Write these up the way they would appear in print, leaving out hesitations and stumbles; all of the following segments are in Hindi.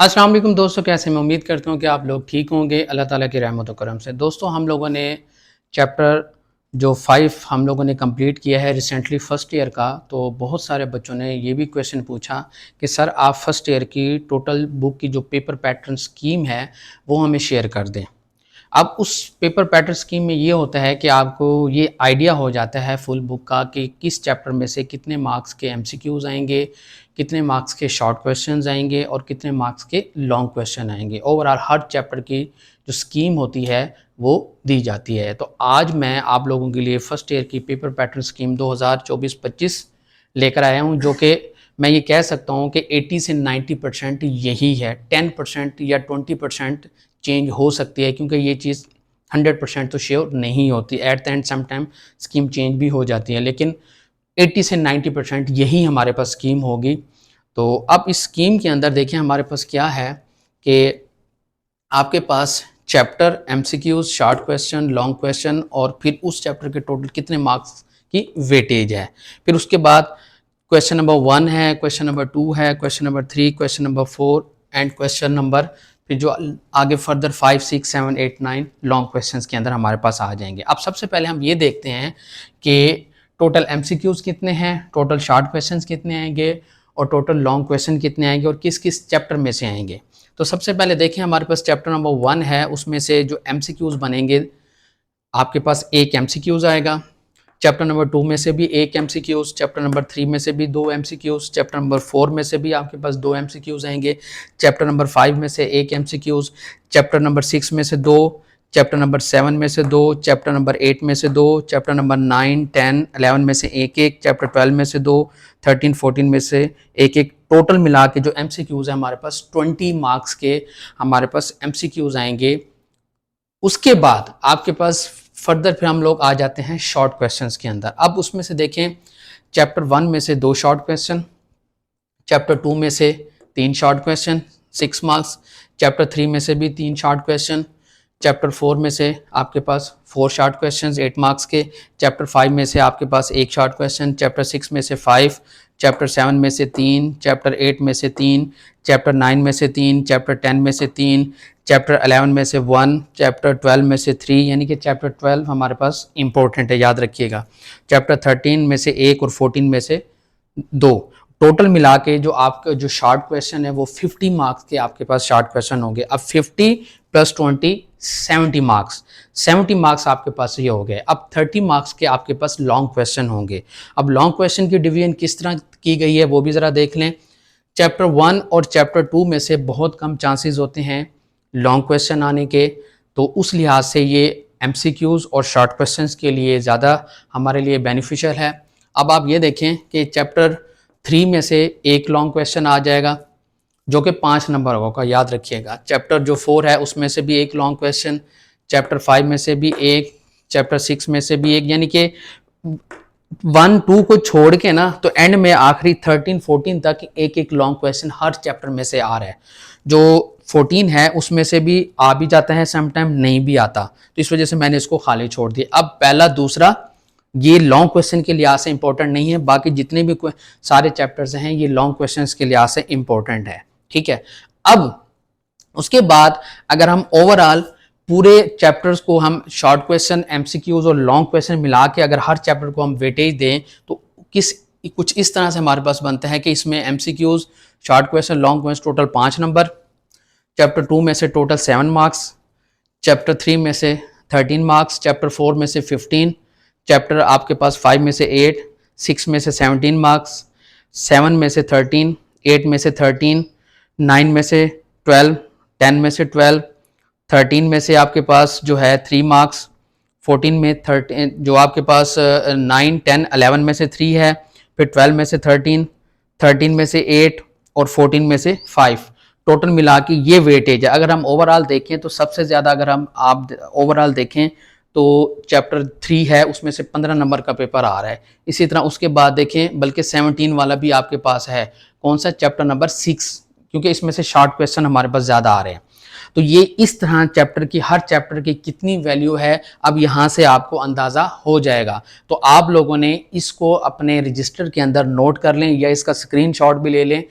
अस्सलाम वालेकुम दोस्तों, कैसे मैं उम्मीद करता हूँ कि आप लोग ठीक होंगे अल्लाह ताला की रहमत व करम से। दोस्तों हम लोगों ने चैप्टर जो 5 हम लोगों ने कंप्लीट किया है रिसेंटली फ़र्स्ट ईयर का। तो बहुत सारे बच्चों ने ये भी क्वेश्चन पूछा कि सर आप फ़र्स्ट ईयर की टोटल बुक की जो पेपर पैटर्न स्कीम है वो हमें शेयर कर दें। अब उस पेपर पैटर्न स्कीम में ये होता है कि आपको ये आइडिया हो जाता है फुल बुक का कि किस चैप्टर में से कितने मार्क्स के एमसीक्यूज़ आएंगे, कितने मार्क्स के शॉर्ट क्वेश्चंस आएंगे और कितने मार्क्स के लॉन्ग क्वेश्चन आएंगे। ओवरऑल हर चैप्टर की जो स्कीम होती है वो दी जाती है। तो आज मैं आप लोगों के लिए फर्स्ट ईयर की पेपर पैटर्न स्कीम 2024-25 लेकर आया हूँ, जो कि मैं ये कह सकता हूँ कि 80 से 90% यही है। 10% या 20% चेंज हो सकती है, क्योंकि ये चीज़ 100% तो श्योर नहीं होती। At the end some time scheme change भी हो जाती है, लेकिन 80 से 90% यही हमारे पास स्कीम होगी। तो अब इस स्कीम के अंदर देखिए हमारे पास क्या है कि आपके पास chapter, MCQs, short question, long question और फिर उस चैप्टर के टोटल कितने मार्क्स की वेटेज है। फिर उसके बाद क्वेश्चन नंबर 1 है, क्वेश्चन नंबर 2 है, question number 3, question number 4 and question number फिर जो आगे फर्दर 5, 6, 7, 8, 9 लॉन्ग क्वेश्चंस के अंदर हमारे पास आ जाएंगे। अब सबसे पहले हम ये देखते हैं कि टोटल एमसीक्यूज कितने हैं, टोटल शॉर्ट क्वेश्चंस कितने आएंगे और टोटल लॉन्ग क्वेश्चन कितने आएंगे और किस किस चैप्टर में से आएंगे। तो सबसे पहले देखें हमारे पास चैप्टर नंबर 1 है, उसमें से जो एमसीक्यूज बनेंगे आपके पास एक एमसीक्यूज आएगा। चैप्टर नंबर 2 में से भी एक एमसीक्यूज, चैप्टर नंबर 3 में से भी 2 एमसीक्यूज, चैप्टर नंबर 4 में से भी आपके पास 2 एमसीक्यूज आएंगे, चैप्टर नंबर 5 में से एक एमसीक्यूज, चैप्टर नंबर 6 में से 2, चैप्टर नंबर 7 में से 2, चैप्टर नंबर 8 में से 2, चैप्टर नंबर 9, 10, 11 में से एक एक, चैप्टर 12 में से 2, 13, 14 में से एक एक। टोटल मिला के जो एमसीक्यूज है हमारे पास 20 मार्क्स के हमारे पास एमसीक्यूज आएंगे। उसके बाद आपके पास फर्दर फिर हम लोग आ जाते हैं शॉर्ट क्वेश्चंस के अंदर। अब उसमें से देखें चैप्टर 1 में से 2 शॉर्ट क्वेश्चन, चैप्टर 2 में से 3 शॉर्ट क्वेश्चन 6 मार्क्स, चैप्टर 3 में से भी 3 शॉर्ट क्वेश्चन, चैप्टर 4 में से आपके पास 4 शॉर्ट क्वेश्चन 8 मार्क्स के, चैप्टर 5 में से आपके पास एक शॉर्ट क्वेश्चन, चैप्टर 6 में से 5, चैप्टर 7 में से 3, चैप्टर 8 में से 3, चैप्टर 9 में से 3, चैप्टर 10 में से 3, चैप्टर 11 में से 1, चैप्टर 12 में से 3, यानी कि चैप्टर 12 हमारे पास इंपॉर्टेंट है, याद रखिएगा। चैप्टर 13 में से एक और 14 में से 2। टोटल मिला के जो आपका जो शॉर्ट क्वेश्चन है वो 50 मार्क्स के आपके पास शॉर्ट क्वेश्चन होंगे। अब 50 + 20 70 मार्क्स, 70 मार्क्स आपके पास ये हो गए। अब 30 मार्क्स के आपके पास लॉन्ग क्वेश्चन होंगे। अब लॉन्ग क्वेश्चन की डिवीजन किस तरह की गई है वो भी ज़रा देख लें। चैप्टर 1 और चैप्टर 2 में से बहुत कम चांसेस होते हैं लॉन्ग क्वेश्चन आने के, तो उस लिहाज से ये एमसीक्यूज़ और शॉर्ट क्वेश्चंस के लिए ज़्यादा हमारे लिए बेनिफिशियल है। अब आप ये देखें कि चैप्टर 3 में से एक लॉन्ग क्वेश्चन आ जाएगा जो कि 5 नंबर होगा, याद रखिएगा। चैप्टर जो 4 है उसमें से भी एक लॉन्ग क्वेश्चन, चैप्टर 5 में से भी एक, चैप्टर 6 में से भी एक, यानी कि 1, 2 को छोड़ के ना तो एंड में आखिरी 13, 14 तक एक एक लॉन्ग क्वेश्चन हर चैप्टर में से आ रहा है। जो 14 है उसमें से भी आ भी जाता है, समटाइम नहीं भी आता, तो इस वजह से मैंने इसको खाली छोड़ दिया। अब पहला दूसरा ये लॉन्ग क्वेश्चन के लिहाज से इंपॉर्टेंट नहीं है, बाकी जितने भी सारे चैप्टर्स हैं ये लॉन्ग क्वेश्चंस के लिहाज से इंपॉर्टेंट है, ठीक है। अब उसके बाद अगर हम ओवरऑल पूरे चैप्टर्स को हम शॉर्ट क्वेश्चन, एमसीक्यूज और लॉन्ग क्वेश्चन मिला के अगर हर चैप्टर को हम वेटेज दें तो कुछ इस तरह से हमारे पास बनता है कि इसमें MCQs, short question, long question total 5 number, chapter 2 में से टोटल 7 मार्क्स, चैप्टर 3 में से 13 मार्क्स, चैप्टर 4 में से 15, चैप्टर आपके पास 5 में से 8, 6 में से 17 मार्क्स, 7 में से 13, 8 में से 13, 9 में से 12, 10 में से 12, 13 में से आपके पास जो है 3 मार्क्स, 14 में 13 जो आपके पास 9, 10, 11 में से 3 है, फिर 12 में से 13, 13 में से 8 और 14 में से 5। टोटल मिला के ये वेटेज है। अगर हम ओवरऑल देखें तो सबसे ज़्यादा अगर हम आप ओवरऑल देखें तो चैप्टर 3 है उसमें से 15 नंबर का पेपर आ रहा है। इसी तरह उसके बाद देखें बल्कि 17 वाला भी आपके पास है, कौन सा, चैप्टर नंबर 6, क्योंकि इसमें से शॉर्ट क्वेश्चन हमारे पास ज़्यादा आ रहे हैं। तो ये इस तरह चैप्टर की हर चैप्टर की कितनी वैल्यू है अब यहाँ से आपको अंदाज़ा हो जाएगा। तो आप लोगों ने इसको अपने रजिस्टर के अंदर नोट कर लें या इसका स्क्रीनशॉट भी ले लें।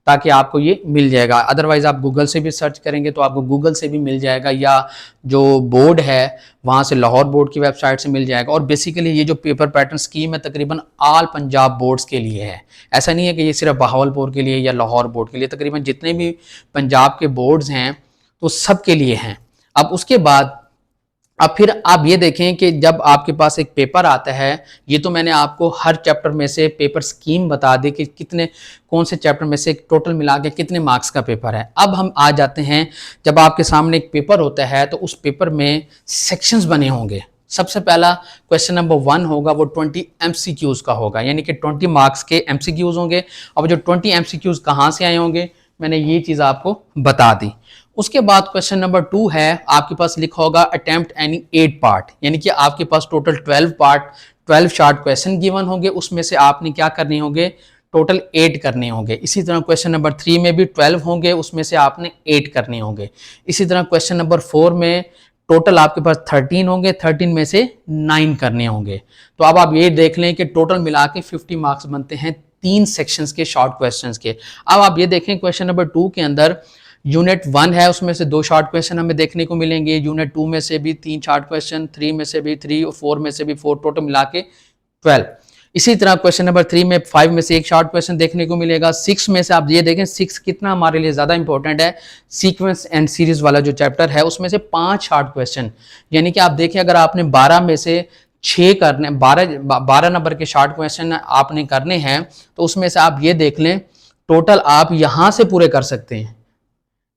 ताकि आपको ये मिल जाएगा। अदरवाइज़ आप गूगल से भी सर्च करेंगे तो आपको गूगल से भी मिल जाएगा, या जो बोर्ड है वहाँ से लाहौर बोर्ड की वेबसाइट से मिल जाएगा। और बेसिकली ये जो पेपर पैटर्न स्कीम है तकरीबन ऑल पंजाब बोर्ड्स के लिए है, ऐसा नहीं है कि ये सिर्फ बहावलपुर के लिए या लाहौर बोर्ड के लिए, तकरीबन जितने भी पंजाब के बोर्ड्स हैं तो सब के लिए हैं। अब उसके बाद अब फिर आप ये देखें कि जब आपके पास एक पेपर आता है, ये तो मैंने आपको हर चैप्टर में से पेपर स्कीम बता दी कि कितने कौन से चैप्टर में से टोटल मिला के कितने मार्क्स का पेपर है। अब हम आ जाते हैं, जब आपके सामने एक पेपर होता है तो उस पेपर में सेक्शंस बने होंगे। सबसे पहला क्वेश्चन नंबर 1 होगा वो 20 MCQs का होगा, यानी कि 20 मार्क्स के MCQs होंगे। अब जो 20 MCQs कहाँ से आए होंगे मैंने ये चीज़ आपको बता दी। उसके बाद क्वेश्चन नंबर 2 है, आपके पास लिखा होगा अटेम्प्ट एनी 8 पार्ट, यानी कि आपके पास total 12 part 12 short question given होंगे, उसमें से आपने क्या करने होंगे, टोटल 8 करने होंगे। इसी तरह क्वेश्चन नंबर 3 में भी 12 होंगे, उसमें से आपने 8 करने होंगे। इसी तरह क्वेश्चन नंबर 4 में टोटल आपके पास 13 होंगे, 13 में से 9 करने होंगे। तो अब आप ये देख लें कि टोटल मिला के 50 मार्क्स बनते हैं 3 सेक्शंस के शॉर्ट क्वेश्चंस के। अब आप ये देखें क्वेश्चन नंबर 2 के अंदर यूनिट 1 है, उसमें से 2 शॉर्ट क्वेश्चन हमें देखने को मिलेंगे, यूनिट 2 में से भी 3 शॉर्ट क्वेश्चन, 3 में से भी 3 और 4 में से भी 4, टोटल मिला के 12। इसी तरह क्वेश्चन नंबर 3 में 5 में से एक शॉर्ट क्वेश्चन देखने को मिलेगा। 6 में से आप ये देखें 6 कितना हमारे लिए ज़्यादा इंपॉर्टेंट है, सीक्वेंस एंड सीरीज वाला जो चैप्टर है उसमें से 5 शॉर्ट क्वेश्चन, यानी कि आप देखें अगर आपने 12 में से 6 करने 12 नंबर के शॉर्ट क्वेश्चन आपने करने हैं तो उसमें से आप ये देख लें टोटल आप यहाँ से पूरे कर सकते हैं।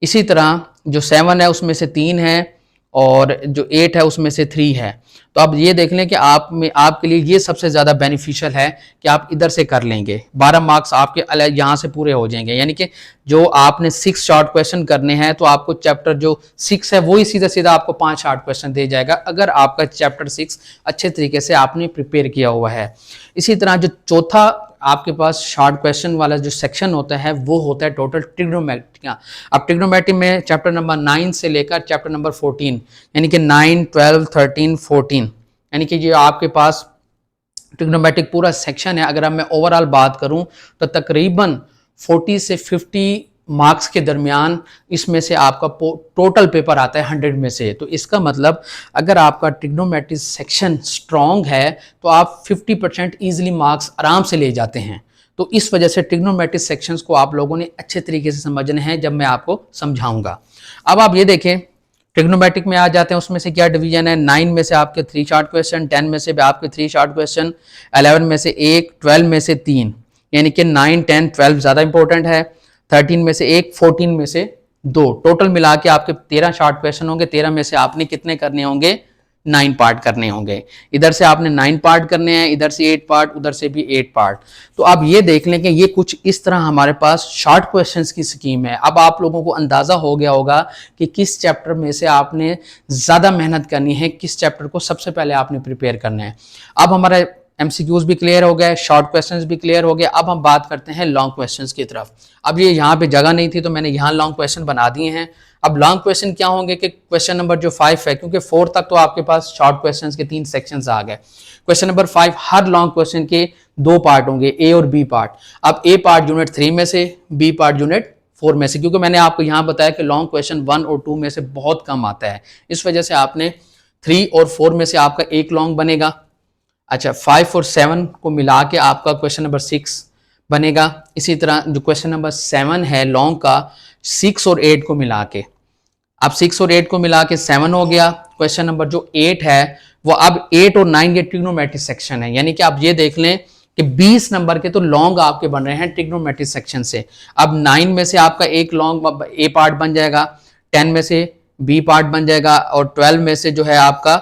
इसी तरह जो 7 है उसमें से 3 है और जो 8 है उसमें से 3 है। तो अब ये देख लें कि आपके लिए ये सबसे ज़्यादा बेनिफिशियल है कि आप इधर से कर लेंगे, 12 मार्क्स आपके यहाँ से पूरे हो जाएंगे। यानी कि जो आपने 6 शॉर्ट क्वेश्चन करने हैं तो आपको चैप्टर जो 6 है वही सीधा सीधा आपको 5 शॉर्ट क्वेश्चन दे जाएगा, अगर आपका चैप्टर 6 अच्छे तरीके से आपने प्रिपेयर किया हुआ है। इसी तरह जो चौथा आपके पास शॉर्ट क्वेश्चन वाला जो सेक्शन होता है वो होता है टोटल ट्रिग्नोमेट्री का। अब ट्रिग्नोमेट्री में चैप्टर नंबर 9 से लेकर चैप्टर नंबर 14, यानी कि 9, 12, 13, 14, यानी कि ये आपके पास ट्रिग्नोमेट्रिक पूरा सेक्शन है। अगर अब मैं ओवरऑल बात करूं तो तकरीबन 40 से 50 मार्क्स के दरमियान इसमें से आपका टोटल पेपर आता है 100 में से। तो इसका मतलब अगर आपका ट्रिग्नोमेट्री सेक्शन स्ट्रॉन्ग है तो आप 50% ईजिली मार्क्स आराम से ले जाते हैं। तो इस वजह से ट्रिग्नोमेट्री सेक्शंस को आप लोगों ने अच्छे तरीके से समझने हैं जब मैं आपको समझाऊंगा। अब आप ये देखें ट्रिग्नोमेट्रिक में आ जाते हैं, उसमें से क्या डिवीजन है, 9 में से आपके 3 शॉर्ट क्वेश्चन, 10 में से भी आपके 3 शॉर्ट क्वेश्चन, 11 में से 1, 12 में से 3, यानी कि 9, 10, 12 ज़्यादा इंपॉर्टेंट है, 13 में से 1, 14 में से 2, टोटल मिला के आपके 13 शॉर्ट क्वेश्चन होंगे। 13 में से आपने कितने करने होंगे, 9 पार्ट करने होंगे। इधर से आपने 9 पार्ट करने हैं, इधर से 8 पार्ट, उधर से भी 8 पार्ट। तो आप ये देख लें कि ये कुछ इस तरह हमारे पास शॉर्ट क्वेश्चंस की स्कीम है। अब आप लोगों को अंदाज़ा हो गया होगा कि किस चैप्टर में से आपने ज़्यादा मेहनत करनी है, किस चैप्टर को सबसे पहले आपने प्रिपेयर करना है। अब हमारा MCQs भी क्लियर हो गए, शॉर्ट क्वेश्चंस भी क्लियर हो गए। अब हम बात करते हैं लॉन्ग क्वेश्चंस की तरफ। अब ये यहाँ पे जगह नहीं थी तो मैंने यहाँ लॉन्ग क्वेश्चन बना दिए हैं। अब लॉन्ग क्वेश्चन क्या होंगे कि क्वेश्चन नंबर जो 5 है, क्योंकि 4 तक तो आपके पास शॉर्ट क्वेश्चंस के 3 सेक्शंस आ गए, क्वेश्चन नंबर 5 हर लॉन्ग क्वेश्चन के 2 पार्ट होंगे, A और B पार्ट। अब A पार्ट यूनिट 3 में से, B पार्ट यूनिट 4 में से, क्योंकि मैंने आपको यहाँ बताया कि लॉन्ग क्वेश्चन 1 और 2 में से बहुत कम आता है, इस वजह से आपने 3 और 4 में से आपका एक लॉन्ग बनेगा। अच्छा, 5 और 7 को मिला के आपका क्वेश्चन नंबर 6 बनेगा। इसी तरह जो क्वेश्चन नंबर 7 है लॉन्ग का, 6 और 8 को मिला के, अब 6 और 8 को मिला के 7 हो गया। क्वेश्चन नंबर जो 8 है वो अब 8 और 9 ये ट्रिग्नोमेट्री सेक्शन है, यानी कि आप ये देख लें कि 20 नंबर के तो लॉन्ग आपके बन रहे हैं ट्रिग्नोमेट्री सेक्शन से। अब 9 में से आपका एक लॉन्ग A पार्ट बन जाएगा, 10 में से B पार्ट बन जाएगा और 12 में से जो है आपका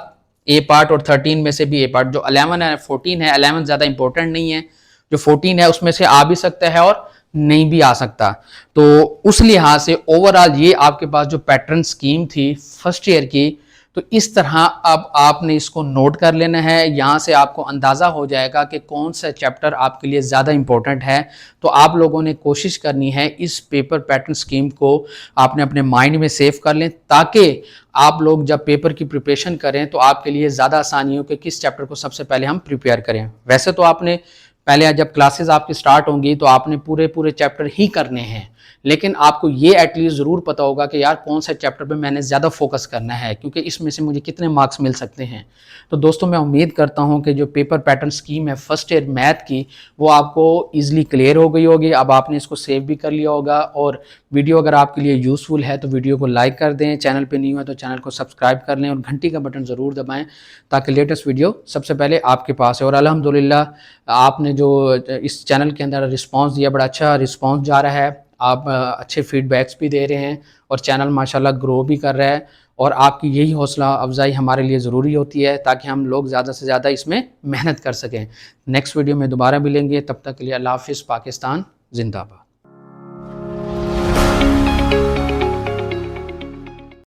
A पार्ट और 13 में से भी A पार्ट। जो 11 है 14 है, 11 ज़्यादा इंपॉर्टेंट नहीं है, जो 14 है उसमें से आ भी सकता है और नहीं भी आ सकता। तो उस लिहाज से ओवरऑल ये आपके पास जो पैटर्न स्कीम थी फर्स्ट ईयर की, तो इस तरह अब आपने इसको नोट कर लेना है। यहाँ से आपको अंदाज़ा हो जाएगा कि कौन सा चैप्टर आपके लिए ज़्यादा इंपॉर्टेंट है। तो आप लोगों ने कोशिश करनी है इस पेपर पैटर्न स्कीम को आपने अपने माइंड में सेव कर लें, ताकि आप लोग जब पेपर की प्रिपरेशन करें तो आपके लिए ज़्यादा आसानी हो कि किस चैप्टर को सबसे पहले हम प्रिपेयर करें। वैसे तो आपने पहले जब क्लासेस आपकी स्टार्ट होंगी तो आपने पूरे चैप्टर ही करने हैं, लेकिन आपको ये एटलीस्ट ज़रूर पता होगा कि यार कौन सा चैप्टर पे मैंने ज़्यादा फोकस करना है, क्योंकि इसमें से मुझे कितने मार्क्स मिल सकते हैं। तो दोस्तों मैं उम्मीद करता हूँ कि जो पेपर पैटर्न स्कीम है फर्स्ट ईयर मैथ की, वो आपको ईजिली क्लियर हो गई होगी। अब आपने इसको सेव भी कर लिया होगा, और वीडियो अगर आपके लिए यूज़फुल है तो वीडियो को लाइक कर दें, चैनल पर न्यू है तो चैनल को सब्सक्राइब कर लें और घंटी का बटन ज़रूर दबाएँ ताकि लेटेस्ट वीडियो सबसे पहले आपके पास है। और अल्हम्दुलिल्लाह आपने जो इस चैनल के अंदर रिस्पांस दिया, बड़ा अच्छा रिस्पांस जा रहा है, आप अच्छे फीडबैक्स भी दे रहे हैं और चैनल माशाल्लाह ग्रो भी कर रहा है। और आपकी यही हौसला अफजाई हमारे लिए ज़रूरी होती है ताकि हम लोग ज़्यादा से ज़्यादा इसमें मेहनत कर सकें। नेक्स्ट वीडियो में दोबारा मिलेंगे, तब तक के लिए अल्लाह हाफ़िज़। पाकिस्तान जिंदाबाद।